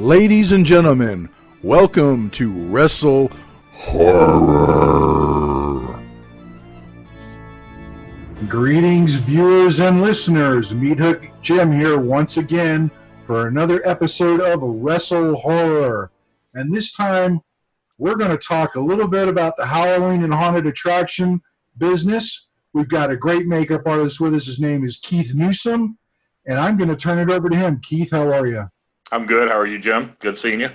Ladies and gentlemen, welcome to Wrestle Horror. Greetings, viewers and listeners. Meat Hook Jim here once again for another episode of Wrestle Horror. And this time, we're going to talk a little bit about the Halloween and haunted attraction business. We've got a great makeup artist with us. His name is Keith Newsome, and I'm going to turn it over to him. Keith, how are you? I'm good. How are you, Jim? Good seeing you.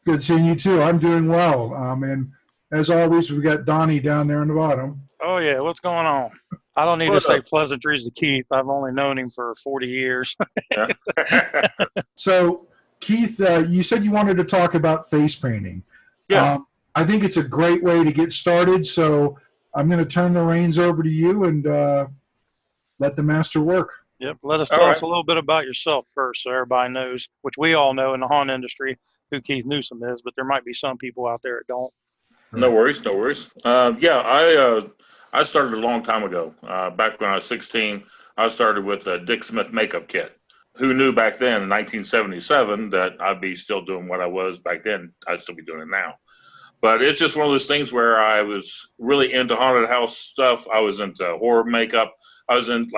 Good seeing you, too. I'm doing well. And as always, we've got Donnie down there on the bottom. Oh, yeah. What's going on? I don't need to say pleasantries to Keith. I've only known him for 40 years. So, Keith, you said you wanted to talk about face painting. Yeah. I think it's a great way to get started, so I'm going to turn the reins over to you and let the master work. Yep. Let us tell us a little bit about yourself first so everybody knows, which we all know in the haunt industry, who Keith Newsome is, but there might be some people out there that don't. No worries. I started a long time ago. Back when I was 16, I started with a Dick Smith makeup kit. Who knew back then in 1977 that I'd be still doing what I was back then? I'd still be doing it now. But it's just one of those things where I was really into haunted house stuff. I was into horror makeup. I was in,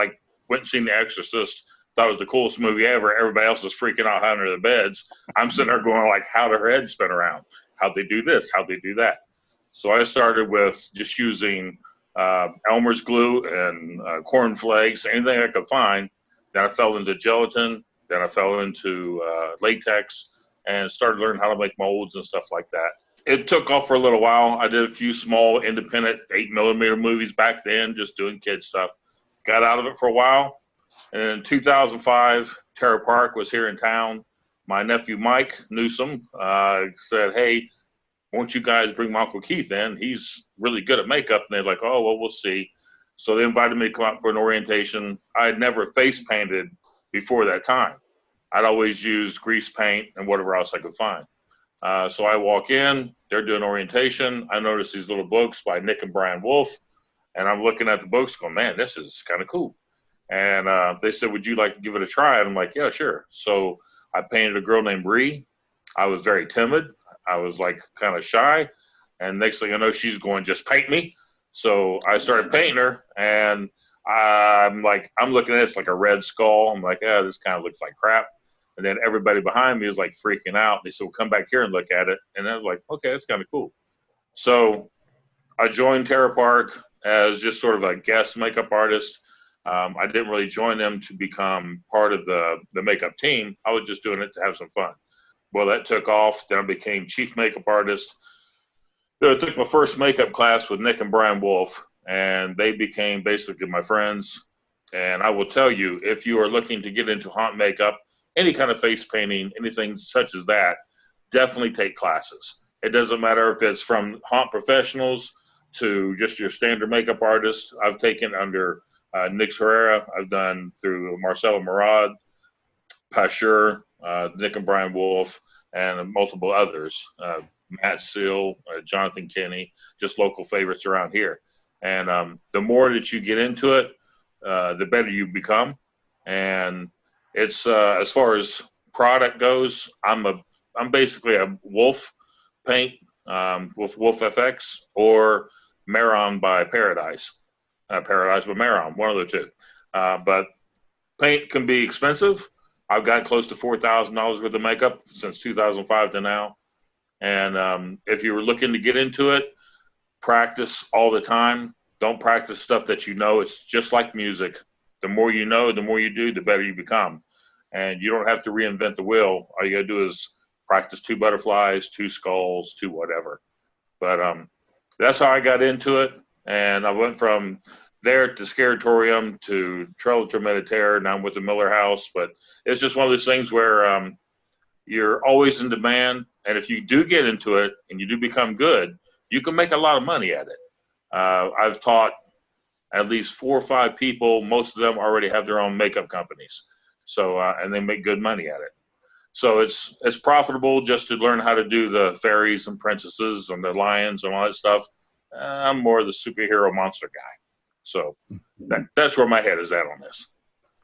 went and seen The Exorcist. Thought it was the coolest movie ever. Everybody else was freaking out under the beds. I'm sitting there going how did her head spin around? How'd they do this? How'd they do that? So I started with just using Elmer's glue and corn flakes, anything I could find. Then I fell into gelatin. Then I fell into latex and started learning how to make molds and stuff like that. It took off for a little while. I did a few small independent 8mm movies back then, just doing kid stuff. Got out of it for a while. And in 2005, Terra Park was here in town. My nephew, Mike Newsome, said, hey, won't you guys bring my Uncle Keith in? He's really good at makeup. And they're like, oh, well, we'll see. So they invited me to come out for an orientation. I had never face painted before that time. I'd always used grease paint and whatever else I could find. So I walk in, they're doing orientation. I notice these little books by Nick and Brian Wolf. And I'm looking at the books going, man, this is kind of cool. And they said, would you like to give it a try? And I'm like, yeah, sure. So I painted a girl named Bree. I was very timid. I was kind of shy. And next thing I know, she's going, just paint me. So I started painting her. And I'm looking at it, it's like a red skull. I'm like, yeah, this kind of looks like crap. And then everybody behind me is freaking out. They said, well, come back here and look at it. And I was like, okay, that's kind of cool. So I joined Terra Park as just sort of a guest makeup artist. I didn't really join them to become part of the makeup team. I was just doing it to have some fun. Well, that took off. Then I became chief makeup artist. Then I took my first makeup class with Nick and Brian Wolf, and they became basically my friends. And I will tell you, if you are looking to get into haunt makeup, any kind of face painting, anything such as that, definitely take classes. It doesn't matter if it's from haunt professionals to just your standard makeup artist. I've taken under Nix Herrera. I've done through Marcelo Murad, Pashur, Nick and Brian Wolf, and multiple others. Matt Seal, Jonathan Kinney, just local favorites around here. And the more that you get into it, the better you become. And it's as far as product goes, I'm basically a Wolf paint with Wolf FX or Maron by Paradise. Paradise by Maron, one of the two. But paint can be expensive. I've got close to $4,000 worth of makeup since 2005 to now. And if you're looking to get into it, practice all the time. Don't practice stuff that you know. It's just like music. The more you know, the more you do, the better you become. And you don't have to reinvent the wheel. All you got to do is practice 2 butterflies, 2 skulls, 2 whatever. But that's how I got into it. And I went from there to Scaratorium to Trelator Meditaire. Now I'm with the Miller House. But it's just one of those things where you're always in demand. And if you do get into it and you do become good, you can make a lot of money at it. I've taught at least 4 or 5 people. Most of them already have their own makeup companies. So, and they make good money at it. So it's profitable just to learn how to do the fairies and princesses and the lions and all that stuff. I'm more the superhero monster guy. So that's where my head is at on this.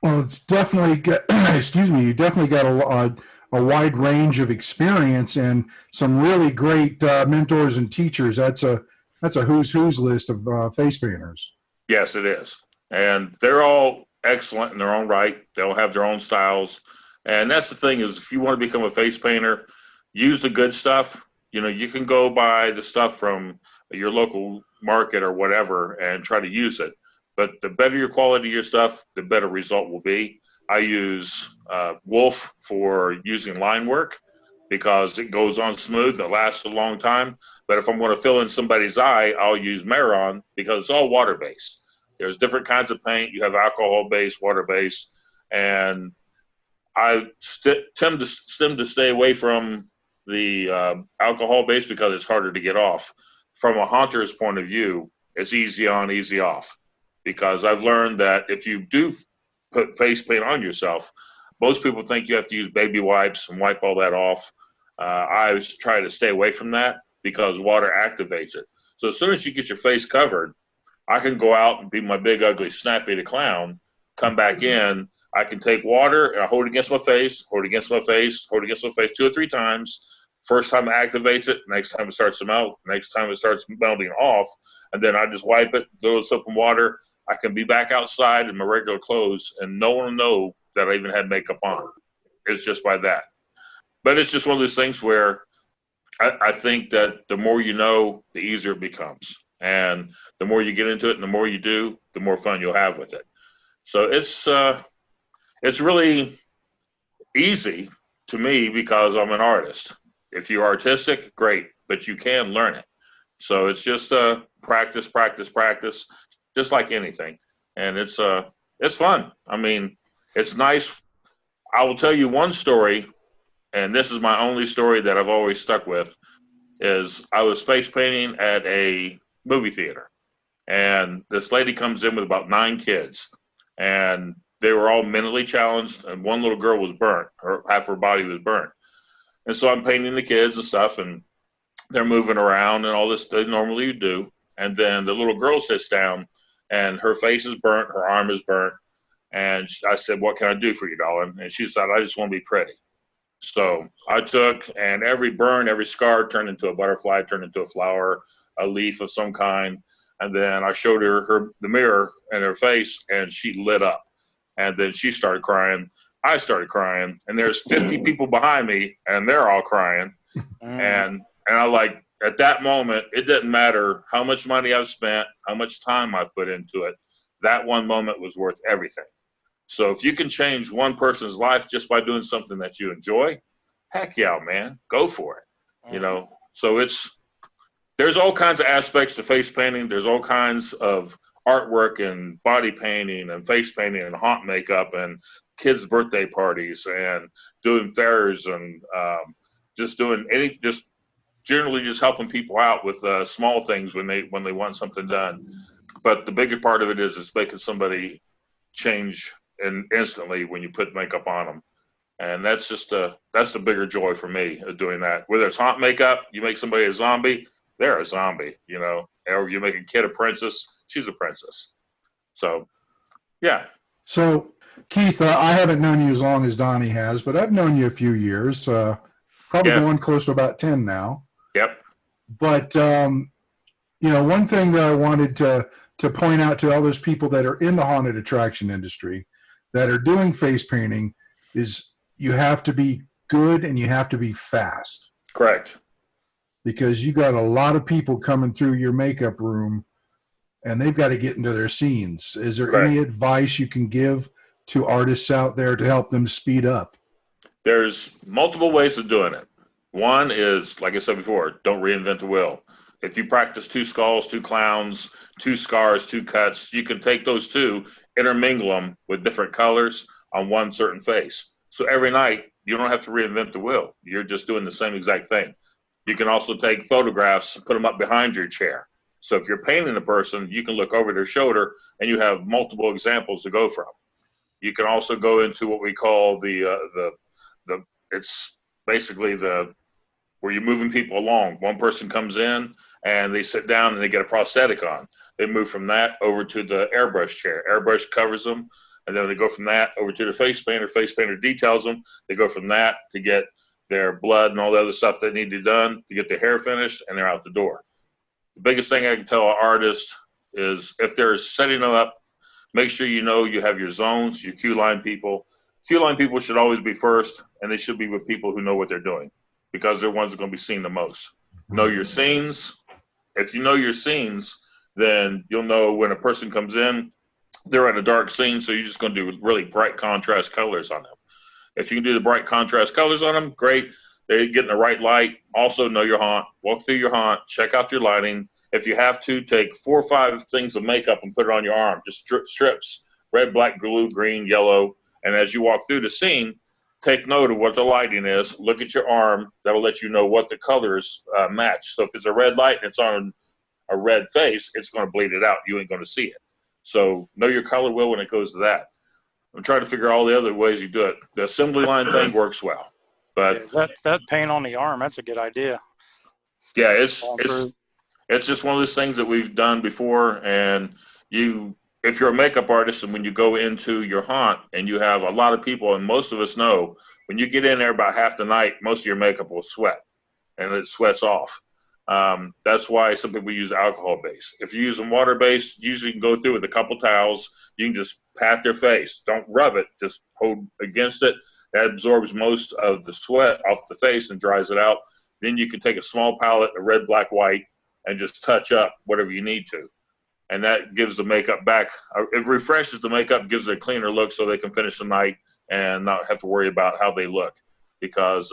Well, it's definitely got, you definitely got a wide range of experience and some really great mentors and teachers. That's a who's list of face painters. Yes, it is. And they're all excellent in their own right. They'll have their own styles. And that's the thing is, if you want to become a face painter, use the good stuff. You can go buy the stuff from your local market or whatever and try to use it. But the better your quality of your stuff, the better result will be. I use Wolf for using line work because it goes on smooth. It lasts a long time. But if I'm going to fill in somebody's eye, I'll use Maron because it's all water-based. There's different kinds of paint. You have alcohol-based, water-based. And I tend to stay away from the alcohol-based because it's harder to get off. From a haunter's point of view, it's easy on, easy off. Because I've learned that if you do put face paint on yourself, most people think you have to use baby wipes and wipe all that off. I try to stay away from that because water activates it. So as soon as you get your face covered, I can go out and be my big, ugly, snappy the clown, come back in. I can take water and I hold it against my face, hold it against my face, hold it against my face 2 or 3 times. First time it activates it, next time it starts to melt, next time it starts melting off, and then I just wipe it, throw soap and water. I can be back outside in my regular clothes, and no one will know that I even had makeup on. It's just by that. But it's just one of those things where I think that the more you know, the easier it becomes. And the more you get into it and the more you do, the more fun you'll have with it. So it's really easy to me because I'm an artist. If you're artistic, great, but you can learn it. So it's just practice, practice, practice, just like anything. And it's fun. I mean, it's nice. I will tell you one story, and this is my only story that I've always stuck with, is I was face painting at a movie theater. And this lady comes in with about 9 kids. And they were all mentally challenged, and one little girl was burnt. Half her body was burnt. And so I'm painting the kids and stuff, and they're moving around and all this they normally do. And then the little girl sits down, and her face is burnt, her arm is burnt. And I said, "What can I do for you, darling?" And she said, "I just want to be pretty." So I took, and every burn, every scar turned into a butterfly, turned into a flower, a leaf of some kind. And then I showed her the mirror and her face, and she lit up. And then she started crying. I started crying. And there's 50 people behind me, and they're all crying. And I like, at that moment, it didn't matter how much money I've spent, how much time I've put into it. That one moment was worth everything. So if you can change one person's life just by doing something that you enjoy, heck yeah, man, go for it. So there's all kinds of aspects to face painting. There's all kinds of artwork and body painting and face painting and haunt makeup and kids' birthday parties and doing fairs and just generally just helping people out with small things when they want something done. But the bigger part of it is making somebody change instantly when you put makeup on them. And that's the bigger joy for me of doing that. Whether it's haunt makeup, you make somebody a zombie, they're a zombie, or you make a kid a princess, she's a princess. So, yeah. So, Keith, I haven't known you as long as Donnie has, but I've known you a few years, probably going close to about 10 now. Yep. But, one thing that I wanted to point out to all those people that are in the haunted attraction industry that are doing face painting is you have to be good and you have to be fast. Correct. Because you got a lot of people coming through your makeup room and they've got to get into their scenes. Is there any advice you can give to artists out there to help them speed up? There's multiple ways of doing it. One is, like I said before, don't reinvent the wheel. If you practice 2 skulls, 2 clowns, 2 scars, 2 cuts, you can take those 2, intermingle them with different colors on one certain face. So every night, you don't have to reinvent the wheel. You're just doing the same exact thing. You can also take photographs and put them up behind your chair. So if you're painting a person, you can look over their shoulder and you have multiple examples to go from. You can also go into what we call it's basically where you're moving people along. One person comes in and they sit down and they get a prosthetic on. They move from that over to the airbrush chair. Airbrush covers them. And then they go from that over to the face painter. Face painter details them. They go from that to get their blood and all the other stuff they need to be done to get their hair finished, and they're out the door. The biggest thing I can tell an artist is if they're setting them up, make sure you have your zones, your queue line people. Queue line people should always be first, and they should be with people who know what they're doing because they're the ones that are going to be seen the most. Know your scenes. If you know your scenes, then you'll know when a person comes in, they're at a dark scene, so you're just going to do really bright contrast colors on them. If you can do the bright contrast colors on them, great. They get in the right light. Also know your haunt. Walk through your haunt. Check out your lighting. If you have to, take 4 or 5 things of makeup and put it on your arm. Just strips, red, black, blue, green, yellow. And as you walk through the scene, take note of what the lighting is. Look at your arm. That'll let you know what the colors match. So if it's a red light and it's on a red face, it's going to bleed it out. You ain't going to see it. So know your color wheel when it goes to that. I'm trying to figure out all the other ways you do it. The assembly line thing works well. But that paint on the arm, that's a good idea. Yeah, it's just one of those things that we've done before. And if you're a makeup artist and when you go into your haunt and you have a lot of people, and most of us know, when you get in there about half the night, most of your makeup will sweat and it sweats off. That's why some people use alcohol base. If you're using water based, usually you can go through with a couple towels. You can just pat their face. Don't rub it. Just hold against it. That absorbs most of the sweat off the face and dries it out. Then you can take a small palette, a red, black, white, and just touch up whatever you need to. And that gives the makeup back. It refreshes the makeup, gives it a cleaner look so they can finish the night and not have to worry about how they look. Because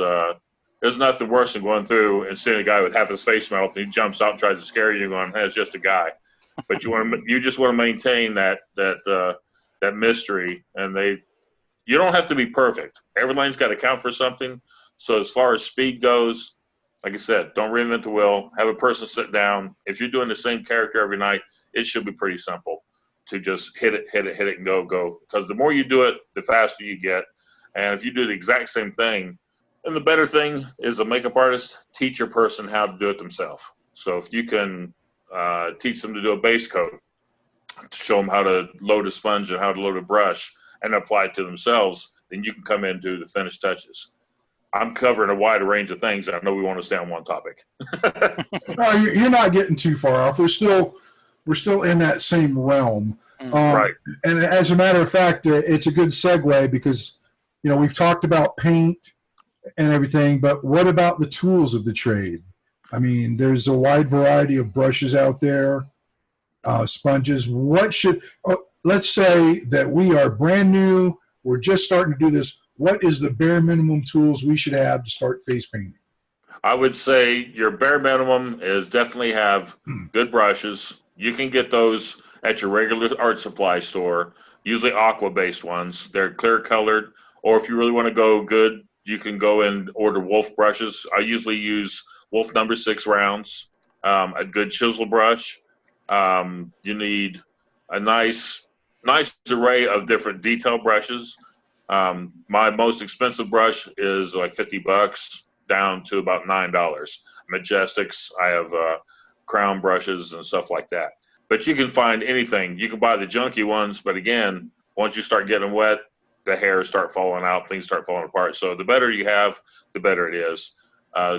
there's nothing worse than going through and seeing a guy with half his face melted and he jumps out and tries to scare you and going, hey, it's just a guy. But you just want to maintain that mystery. And you don't have to be perfect. Everything's got to count for something. So as far as speed goes, like I said, don't reinvent the wheel. Have a person sit down. If you're doing the same character every night, it should be pretty simple to just hit it, and go. Because the more you do it, the faster you get. And if you do the exact same thing, and the better thing is a makeup artist, teach your person how to do it themselves. So if you can teach them to do a base coat, show them how to load a sponge and how to load a brush and apply it to themselves, then you can come in and do the finished touches. I'm covering a wide range of things. I know we want to stay on one topic. No, you're not getting too far off. We're still in that same realm. Right. And as a matter of fact, it's a good segue because, we've talked about paint and everything, but what about the tools of the trade? I mean, there's a wide variety of brushes out there, sponges. Let's say that we are brand new. We're just starting to do this. What is the bare minimum tools we should have to start face painting? I would say your bare minimum is definitely have good brushes. You can get those at your regular art supply store, usually aqua-based ones. They're clear colored, or if you really want to go good, you can go and order Wolf brushes. I usually use Wolf number 6 rounds, a good chisel brush. You need a nice array of different detail brushes. My most expensive brush is like $50 down to about $9. Majestics, I have crown brushes and stuff like that. But you can find anything. You can buy the junky ones, but again, once you start getting wet, the hairs start falling out, things start falling apart. So the better you have, the better it is.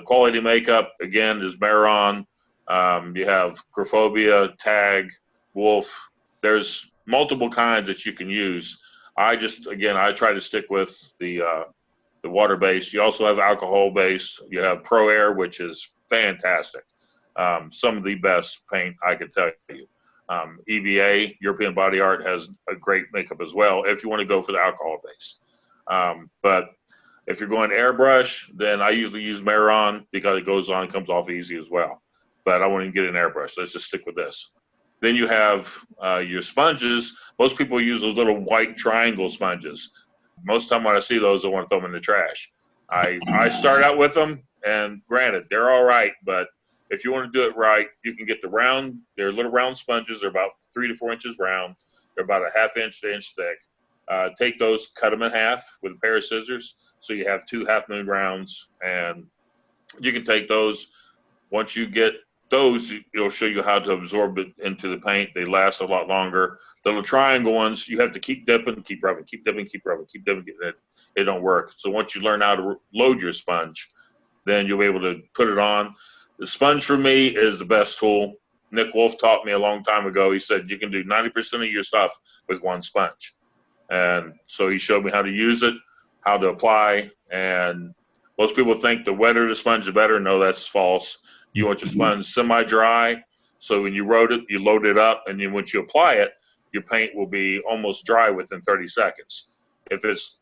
Quality makeup, again, is Maron. You have Graphobia, Tag, Wolf. There's multiple kinds that you can use. I try to stick with the water-based. You also have alcohol-based. You have Pro Air, which is fantastic. Some of the best paint I could tell you. EVA, European Body Art, has a great makeup as well if you want to go for the alcohol base. But if you're going airbrush, then I usually use Maron because it goes on and comes off easy as well. But I won't even get an airbrush. Let's just stick with this. Then you have your sponges. Most people use those little white triangle sponges. Most of the time when I see those, I want to throw them in the trash. I start out with them, and granted, they're all right, but if you want to do it right, you can get they're little round sponges. They're about 3 to 4 inches round. They're about a ½ inch to inch thick. Take those, cut them in half with a pair of scissors, so you have 2 half moon rounds, and you can take those. Once you get those, it'll show you how to absorb it into the paint. They last a lot longer. The little triangle ones, you have to keep dipping, keep rubbing, keep dipping, keep rubbing, keep dipping. It don't work. So once you learn how to load your sponge, then you'll be able to put it on. The sponge for me is the best tool. Nick Wolf taught me a long time ago. He said you can do 90% of your stuff with one sponge. And so he showed me how to use it, how to apply. And most people think the wetter the sponge, the better. No, that's false. You want your sponge semi-dry. So when you load it up, and then once you apply it, your paint will be almost dry within 30 seconds. If it's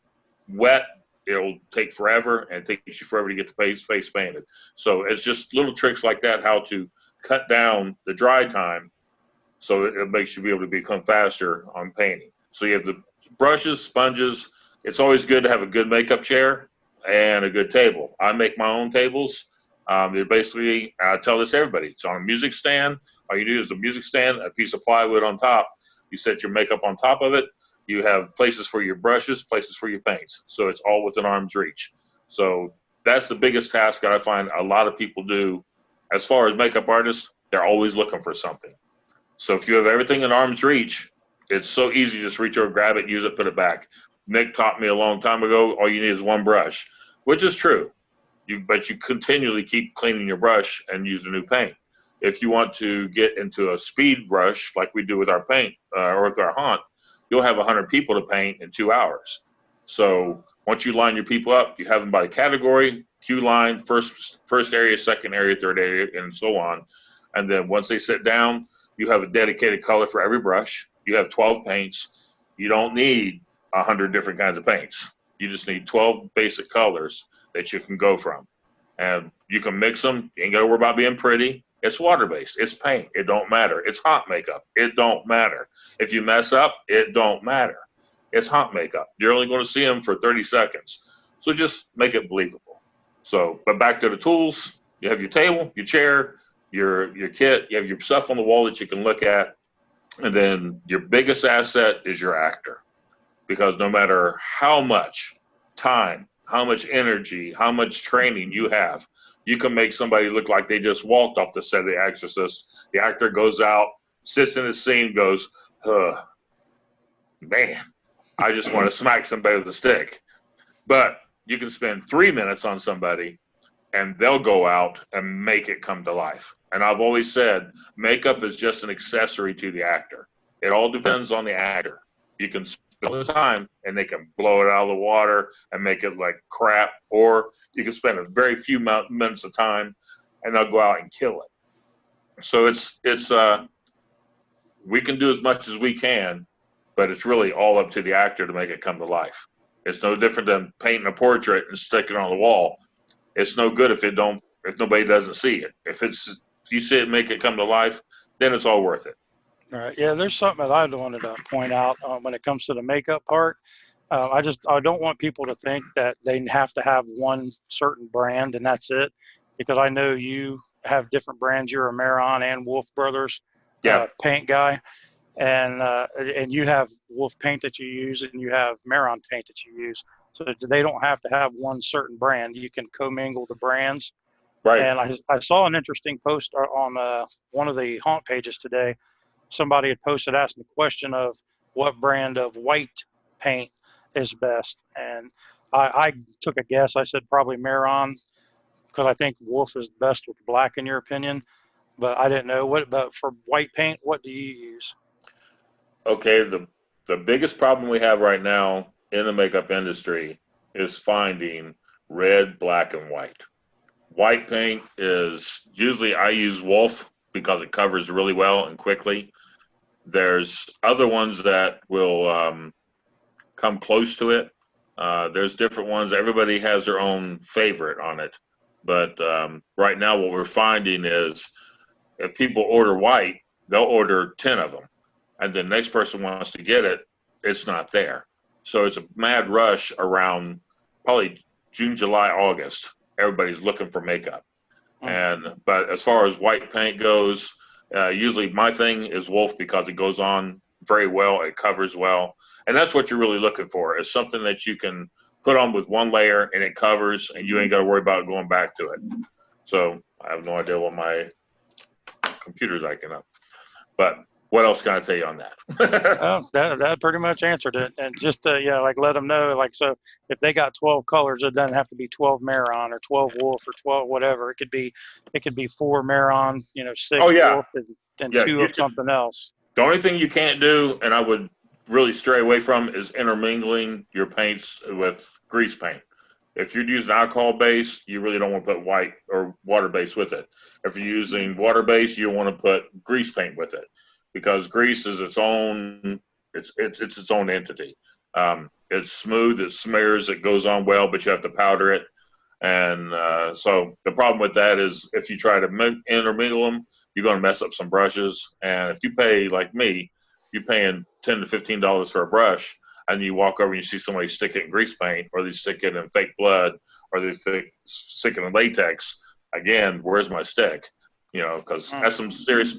wet, it'll take forever, and it takes you forever to get the face painted. So it's just little tricks like that, how to cut down the dry time so it makes you be able to become faster on painting. So you have the brushes, sponges. It's always good to have a good makeup chair and a good table. I make my own tables. Basically, I tell this to everybody. It's on a music stand. All you do is the music stand, a piece of plywood on top. You set your makeup on top of it. You have places for your brushes, places for your paints. So it's all within arm's reach. So that's the biggest task that I find a lot of people do. As far as makeup artists, they're always looking for something. So if you have everything in arm's reach, it's so easy to just reach over, grab it, use it, put it back. Nick taught me a long time ago, all you need is one brush, which is true. But you continually keep cleaning your brush and use the new paint. If you want to get into a speed brush like we do with our paint or with our haunt, you'll have 100 people to paint in 2 hours. So once you line your people up, you have them by category, queue line, first area, second area, third area, and so on. And then once they sit down, you have a dedicated color for every brush. You have 12 paints. You don't need 100 different kinds of paints. You just need 12 basic colors that you can go from. And you can mix them. You ain't got to worry about being pretty. It's water-based. It's paint. It don't matter. It's hot makeup. It don't matter. If you mess up, it don't matter. It's hot makeup. You're only going to see them for 30 seconds. So just make it believable. So, but back to the tools. You have your table, your chair, your kit. You have your stuff on the wall that you can look at. And then your biggest asset is your actor. Because no matter how much time, how much energy, how much training you have, you can make somebody look like they just walked off the set of The Exorcist. The actor goes out, sits in his scene, goes, man, I just want to smack somebody with a stick. But you can spend 3 minutes on somebody, and they'll go out and make it come to life. And I've always said, makeup is just an accessory to the actor. It all depends on the actor. You can spend the time, and they can blow it out of the water and make it like crap, or you can spend a very few minutes of time, and they'll go out and kill it. So it's we can do as much as we can, but it's really all up to the actor to make it come to life. It's no different than painting a portrait and sticking it on the wall. It's no good if nobody doesn't see it. If you see it, make it come to life, then it's all worth it. All right. Yeah, there's something that I wanted to point out when it comes to the makeup part. I don't want people to think that they have to have one certain brand and that's it, because I know you have different brands. You're a Maron and Wolf Brothers paint guy, and you have Wolf paint that you use and you have Maron paint that you use. So they don't have to have one certain brand. You can commingle the brands. Right. And I saw an interesting post on one of the haunt pages today. Somebody had posted asking the question of what brand of white paint is best. And I took a guess. I said probably Maron, because I think Wolf is best with black in your opinion. But I didn't know. But for white paint, what do you use? Okay, the biggest problem we have right now in the makeup industry is finding red, black, and white. White paint is usually, I use Wolf because it covers really well and quickly. There's other ones that will come close to it. There's different ones. Everybody has their own favorite on it. But right now what we're finding is if people order white, they'll order 10 of them. And the next person wants to get it, it's not there. So it's a mad rush around probably June, July, August. Everybody's looking for makeup. But as far as white paint goes, usually my thing is Wolf because it goes on very well, it covers well. And that's what you're really looking for, is something that you can put on with one layer and it covers and you ain't got to worry about going back to it. So I have no idea what my computer's acting up. But what else can I tell you on that? Well, that pretty much answered it. And just like let them know, like, so if they got 12 colors, it doesn't have to be 12 Maron or 12 Wolf or 12 whatever. It could be 4 Maron, 6 Wolf, and 2 of something else. The only thing you can't do, and I would really stray away from, is intermingling your paints with grease paint. If you're using alcohol base, you really don't want to put white or water base with it. If you're using water base, you don't want to put grease paint with it, because grease is its own entity. It's smooth, it smears, it goes on well, but you have to powder it. And so the problem with that is if you try to intermingle them, you're going to mess up some brushes. And if you pay, like me, you're paying $10 to $15 for a brush, and you walk over and you see somebody stick it in grease paint, or they stick it in fake blood, or they stick it in latex, again, where's my stick? Because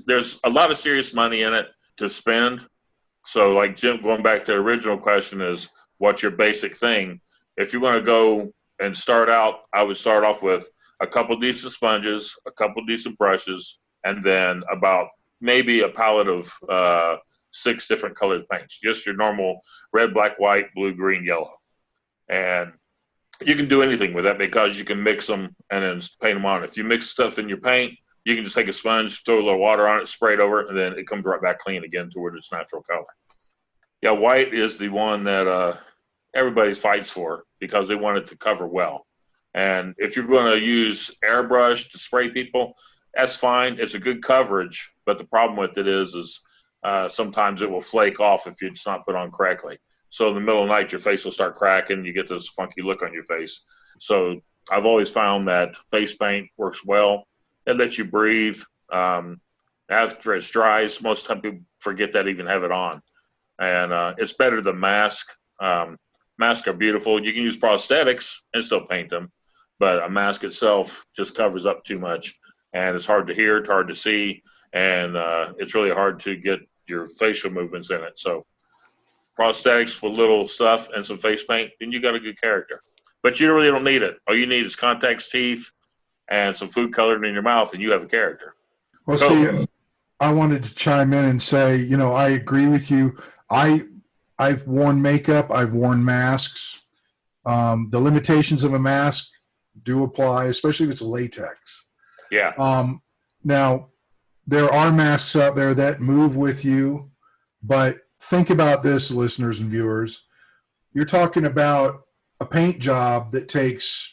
there's a lot of serious money in it to spend. So like Jim, going back to the original question is, what's your basic thing? If you're going to go and start out, I would start off with a couple decent sponges, a couple decent brushes, and then about maybe a palette of 6 different colored paints, just your normal red, black, white, blue, green, yellow. And you can do anything with that because you can mix them and then paint them on. If you mix stuff in your paint, you can just take a sponge, throw a little water on it, spray it over, and then it comes right back clean again toward its natural color. Yeah, white is the one that everybody fights for because they want it to cover well. And if you're going to use airbrush to spray people, that's fine. It's a good coverage, but the problem with it is sometimes it will flake off if it's not put on correctly. So in the middle of the night, your face will start cracking. You get this funky look on your face. So I've always found that face paint works well. It lets you breathe. After it dries, most time people forget that even have it on. And it's better than mask. Masks are beautiful. You can use prosthetics and still paint them, but a mask itself just covers up too much. And it's hard to hear, it's hard to see, and it's really hard to get your facial movements in it. So prosthetics with little stuff and some face paint, then you got a good character. But you really don't need it. All you need is contacts, teeth, and some food colored in your mouth, and you have a character. Well, see, I wanted to chime in and say, I agree with you. I've worn makeup. I've worn masks. The limitations of a mask do apply, especially if it's latex. Yeah. Now, there are masks out there that move with you, but think about this, listeners and viewers. You're talking about a paint job that takes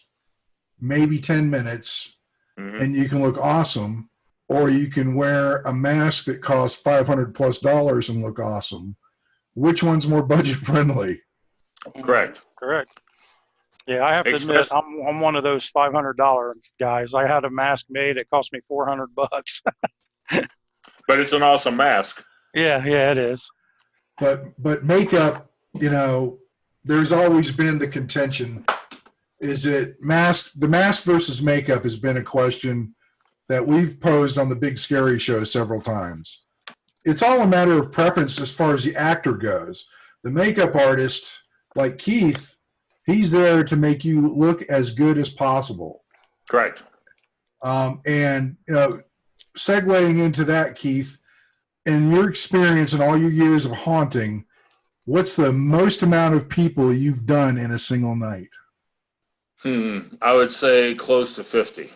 maybe 10 minutes, and you can look awesome, or you can wear a mask that costs $500+ and look awesome. Which one's more budget friendly? Correct. Yeah, I have to admit, I'm one of those $500 guys. I had a mask made. It cost me $400. But it's an awesome mask. Yeah, it is. But makeup, there's always been the contention. Is it the mask versus makeup has been a question that we've posed on the Big Scary Show several times. It's all a matter of preference as far as the actor goes. The makeup artist, like Keith, he's there to make you look as good as possible. Correct. And, segueing into that, Keith, in your experience and all your years of haunting, what's the most amount of people you've done in a single night? I would say close to 50.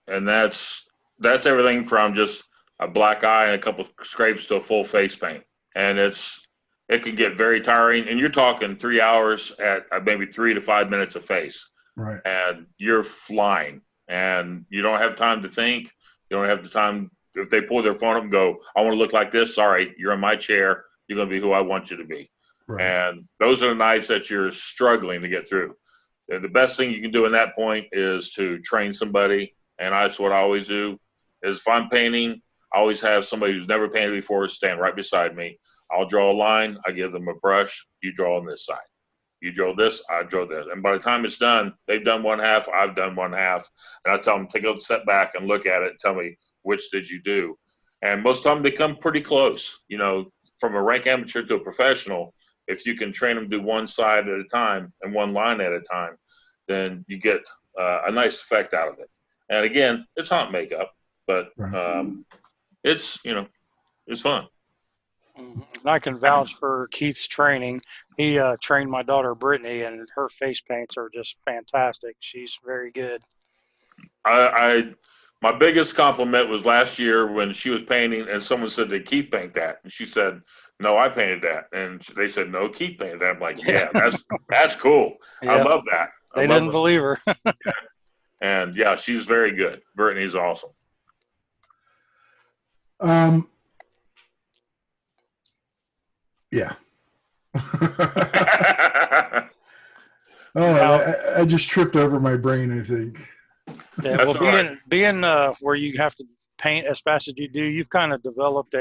And that's everything from just a black eye and a couple of scrapes to a full face paint. And it can get very tiring. And you're talking 3 hours at maybe 3 to 5 minutes a face. Right. And you're flying. And you don't have time to think. You don't have the time. If they pull their phone up and go, I want to look like this. Sorry, you're in my chair. You're going to be who I want you to be. Right. And those are the nights that you're struggling to get through. The best thing you can do in that point is to train somebody. And that's what I always do is if I'm painting, I always have somebody who's never painted before stand right beside me. I'll draw a line. I give them a brush. You draw on this side. You draw this. I draw this. And by the time it's done, they've done one half. I've done one half. And I tell them, take a step back and look at it and tell me, which did you do? And most of them, they come pretty close. From a rank amateur to a professional, if you can train them to do one side at a time and one line at a time, then you get a nice effect out of it. And again, it's hot makeup, but it's, it's fun. And I can vouch for Keith's training. He trained my daughter Brittany, and her face paints are just fantastic. She's very good. My biggest compliment was last year when she was painting and someone said, did Keith paint that? And she said, no, I painted that. And they said, no, Keith painted that. I'm like, yeah, that's cool. I Yep. love that. They didn't believe her. And yeah, she's very good. Brittany's awesome. Yeah. I just tripped over my brain, I think. Yeah, well, being where you have to paint as fast as you do, you've kind of developed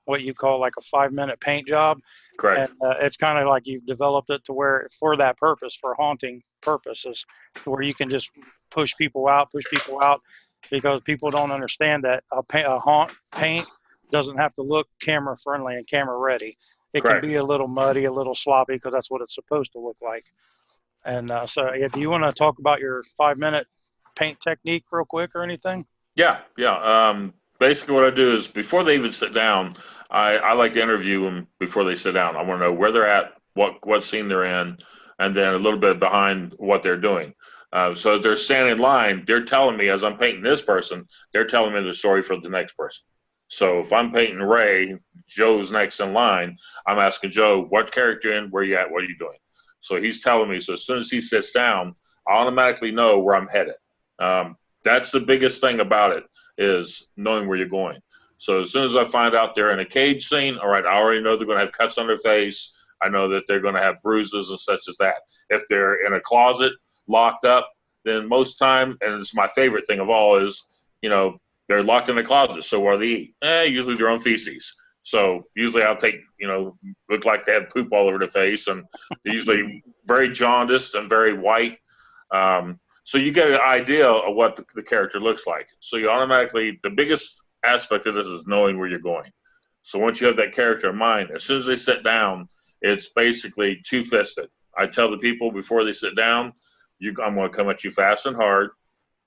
what you call like a 5-minute paint job. Correct. And it's kind of like you've developed it to where for that purpose, for haunting purposes, where you can just push people out, because people don't understand that a haunt paint doesn't have to look camera friendly and camera ready. It Correct. can be a little muddy, a little sloppy, because that's what it's supposed to look like. And so, yeah, do you want to talk about your 5-minute paint technique real quick or anything? Yeah. Basically what I do is before they even sit down, I like to interview them before they sit down. I want to know where they're at, what scene they're in, and then a little bit behind what they're doing. So as they're standing in line, they're telling me, as I'm painting this person, they're telling me the story for the next person. So if I'm painting Ray, Joe's next in line, I'm asking Joe, what character in, where you at, what are you doing? So he's telling me, so as soon as he sits down, I automatically know where I'm headed. That's the biggest thing about it, is knowing where you're going. So as soon as I find out they're in a cage scene, all right, I already know they're going to have cuts on their face. I know that they're going to have bruises and such as that. If they're in a closet, locked up, then most time, and it's my favorite thing of all, is, they're locked in a closet, so what do they eat? Usually their own feces. So usually I'll take, look like they have poop all over their face, and they're usually very jaundiced and very white. So you get an idea of what the character looks like. So you automatically, the biggest aspect of this is knowing where you're going. So once you have that character in mind, as soon as they sit down, it's basically two-fisted. I tell the people before they sit down, I'm going to come at you fast and hard.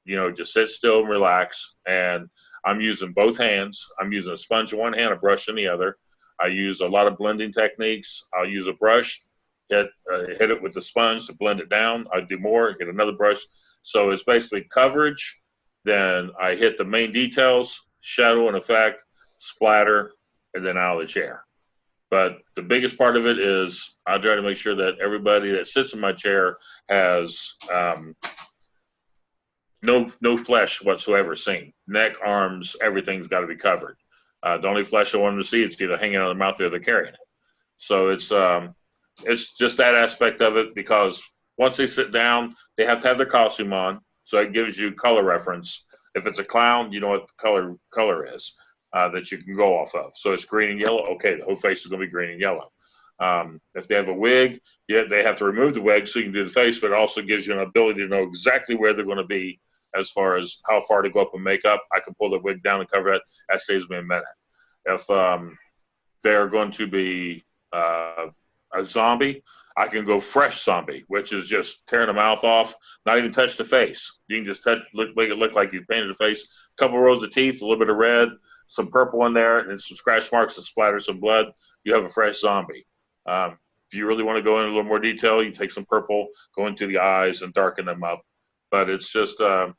Just sit still and relax. And I'm using both hands. I'm using a sponge in one hand, a brush in the other. I use a lot of blending techniques. I'll use a brush, hit it with the sponge to blend it down. I do more, get another brush. So it's basically coverage. Then I hit the main details, shadow and effect, splatter, and then out of the chair. But the biggest part of it is I try to make sure that everybody that sits in my chair has no flesh whatsoever seen. Neck, arms, everything's got to be covered. The only flesh I want them to see is either hanging out of their mouth or they're carrying it. So it's just that aspect of it, because once they sit down, they have to have their costume on, so it gives you color reference. If it's a clown, you know what the color is that you can go off of. So it's green and yellow. Okay, the whole face is going to be green and yellow. If they have a wig, they have to remove the wig so you can do the face, but it also gives you an ability to know exactly where they're going to be as far as how far to go up in makeup. I can pull the wig down and cover it. That saves me a minute. If they're going to be a zombie, I can go fresh zombie, which is just tearing the mouth off, not even touch the face. You can just make it look like you painted the face. A couple rows of teeth, a little bit of red, some purple in there, and some scratch marks to splatter some blood. You have a fresh zombie. If you really want to go into a little more detail, you take some purple, go into the eyes, and darken them up. But it's just the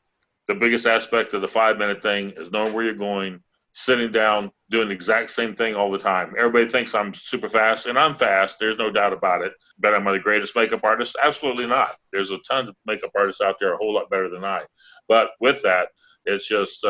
biggest aspect of the 5-minute thing is knowing where you're going, sitting down, doing the exact same thing all the time. Everybody thinks I'm super fast, and I'm fast. There's no doubt about it. But am I the greatest makeup artist? Absolutely not. There's a ton of makeup artists out there a whole lot better than I. But with that, it's just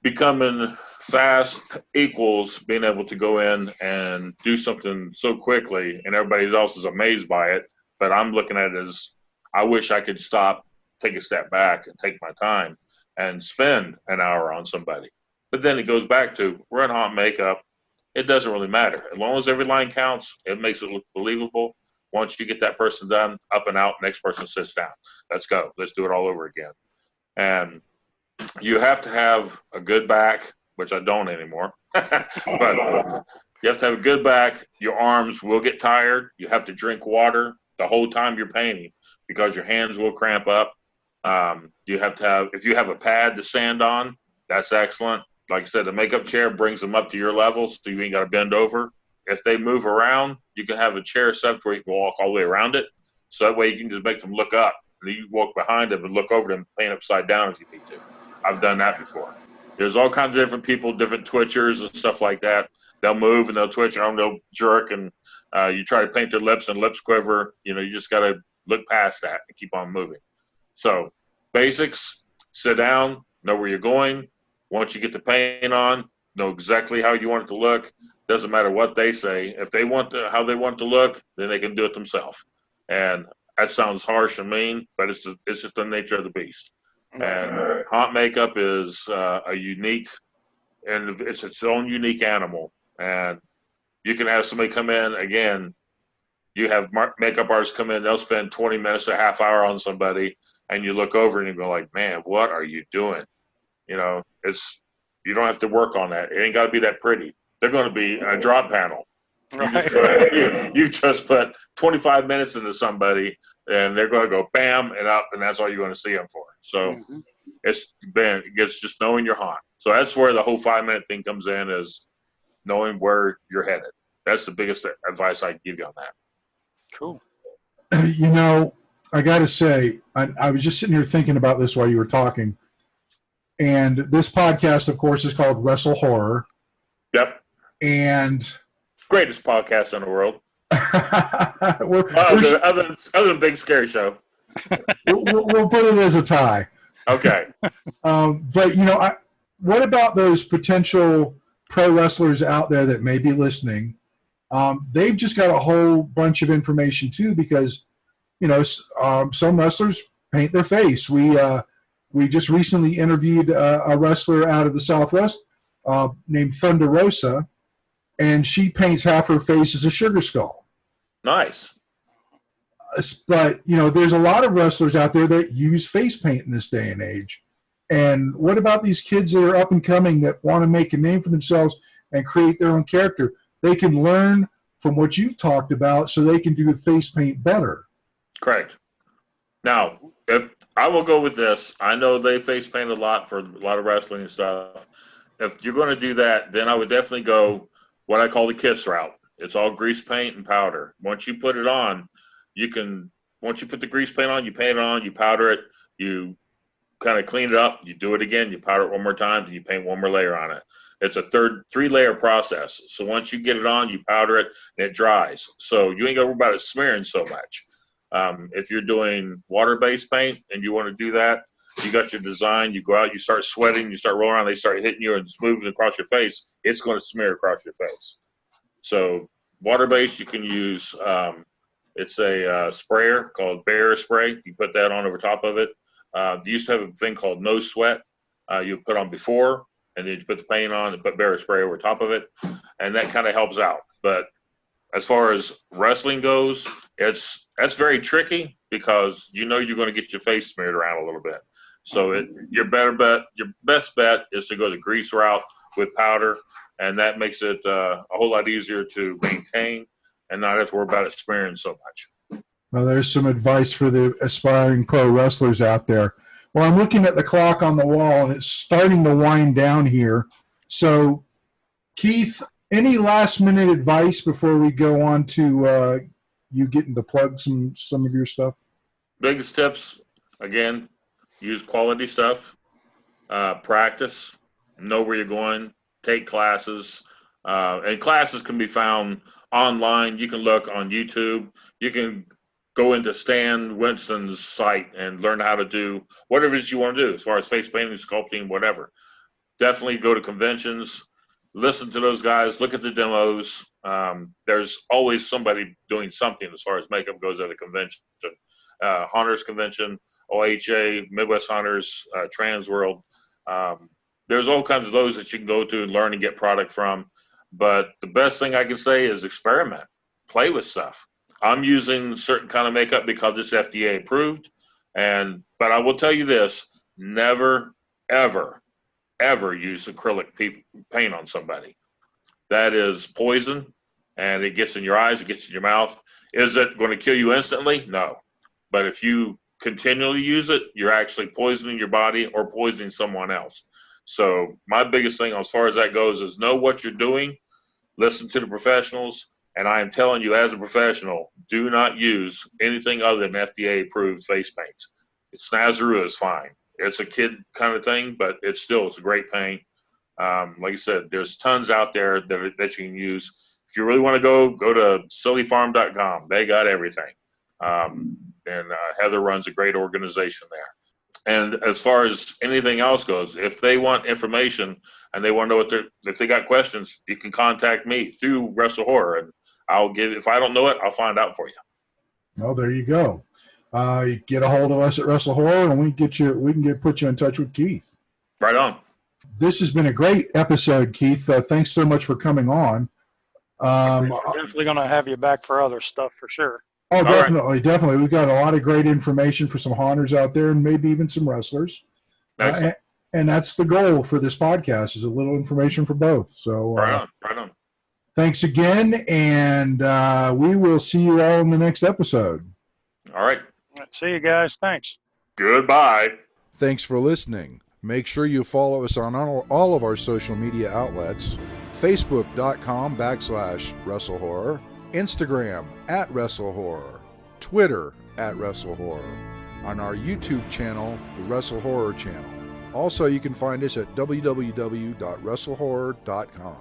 becoming fast equals being able to go in and do something so quickly, and everybody else is amazed by it. But I'm looking at it as I wish I could stop, take a step back, and take my time and spend an hour on somebody. But then it goes back to, we're in hot makeup. It doesn't really matter. As long as every line counts, it makes it look believable. Once you get that person done, up and out, next person sits down. Let's go. Let's do it all over again. And you have to have a good back, which I don't anymore. But you have to have a good back. Your arms will get tired. You have to drink water the whole time you're painting because your hands will cramp up. You have to have, if you have a pad to stand on, that's excellent. like I said, the makeup chair brings them up to your level, so you ain't got to bend over. If they move around, you can have a chair set up where you can walk all the way around it. So that way you can just make them look up. And you walk behind them and look over them, paint upside down if you need to. I've done that before. There's all kinds of different people, different twitchers and stuff like that. They'll move and they'll twitch, and they'll jerk, and you try to paint their lips and lips quiver. You just got to look past that and keep on moving. So basics, sit down, know where you're going. Once you get the paint on, know exactly how you want it to look. Doesn't matter what they say. If they want how they want to look, then they can do it themselves. And that sounds harsh and mean, but it's just the nature of the beast. And haunt makeup is a unique, and it's its own unique animal. And you can have somebody come in, again, you have makeup artists come in, they'll spend 20 minutes to a half hour on somebody, and you look over and you go like, man, what are you doing? You don't have to work on that. It ain't got to be that pretty. They're going to be a drop panel. Right. You've just put 25 minutes into somebody, and they're going to go bam and up, and that's all you're going to see them for. So it's just knowing your haunt. So that's where the whole 5-minute thing comes in, is knowing where you're headed. That's the biggest advice I can give you on that. Cool. I got to say, I was just sitting here thinking about this while you were talking. And this podcast, of course, is called Wrestle Horror. Yep. And greatest podcast in the world. we're other than Big Scary Show. we'll put it as a tie. Okay. But, what about those potential pro wrestlers out there that may be listening? They've just got a whole bunch of information, too, because, some wrestlers paint their face. We just recently interviewed a wrestler out of the Southwest named Thunder Rosa, and she paints half her face as a sugar skull. Nice. But, there's a lot of wrestlers out there that use face paint in this day and age. And what about these kids that are up and coming that want to make a name for themselves and create their own character? They can learn from what you've talked about so they can do the face paint better. Correct. Now, if I will go with this, I know they face paint a lot for a lot of wrestling and stuff. If you're going to do that, then I would definitely go what I call the KISS route. It's all grease paint and powder. Once you put it on, once you put the grease paint on, you paint it on, you powder it, you kind of clean it up, you do it again, you powder it one more time, and you paint one more layer on it. It's a 3-layer process. So once you get it on, you powder it, and it dries. So you ain't got to worry about it smearing so much. If you're doing water-based paint and you want to do that, you got your design, you go out, you start sweating, you start rolling around, they start hitting you and it's moving across your face, it's going to smear across your face. So water-based, you can use, it's a sprayer called Bear Spray. You put that on over top of it. They used to have a thing called No Sweat. You put on before, and then you put the paint on and put Bear Spray over top of it, and that kind of helps out. But as far as wrestling goes, that's very tricky because you're going to get your face smeared around a little bit. So your best bet is to go the grease route with powder, and that makes it a whole lot easier to maintain and not have to worry about it smearing so much. Well, there's some advice for the aspiring pro wrestlers out there. Well, I'm looking at the clock on the wall, and it's starting to wind down here. So, Keith, any last-minute advice before we go on to you getting to plug some of your stuff? Biggest tips, again, use quality stuff, practice, know where you're going, take classes. And classes can be found online. You can look on YouTube. You can go into Stan Winston's site and learn how to do whatever it is you want to do as far as face painting, sculpting, whatever. Definitely go to conventions, listen to those guys, look at the demos. There's always somebody doing something as far as makeup goes at a convention. Hunters Convention, OHA, Midwest Hunters, Trans World. There's all kinds of those that you can go to and learn and get product from. But the best thing I can say is experiment, play with stuff. I'm using certain kind of makeup because it's FDA approved. But I will tell you this, never, ever, ever use acrylic paint on somebody. That is poison, and it gets in your eyes, it gets in your mouth. Is it going to kill you instantly? No. But if you continually use it, you're actually poisoning your body or poisoning someone else. So my biggest thing as far as that goes is know what you're doing, listen to the professionals, and I am telling you as a professional, do not use anything other than FDA-approved face paints. Snazaroo is fine. It's a kid kind of thing, but it's a great paint. Like I said, there's tons out there that you can use. If you really want to go to sillyfarm.com. They got everything. And Heather runs a great organization there. And as far as anything else goes, if they want information and they want to know if they got questions, you can contact me through Wrestle Horror, and if I don't know it, I'll find out for you. Well, there you go. You get a hold of us at Wrestle Horror, and we can put you in touch with Keith. Right on. This has been a great episode, Keith. Thanks so much for coming on. We're definitely going to have you back for other stuff for sure. Oh, definitely, definitely. We've got a lot of great information for some haunters out there, and maybe even some wrestlers. And that's the goal for this podcast, is a little information for both. So, right on. Thanks again, and we will see you all in the next episode. All right. See you guys. Thanks. Goodbye. Thanks for listening. Make sure you follow us on all of our social media outlets. Facebook.com/WrestleHorror, Instagram @WrestleHorror, Twitter @WrestleHorror, on our YouTube channel, the Wrestle Horror Channel. Also, you can find us at www.wrestlehorror.com.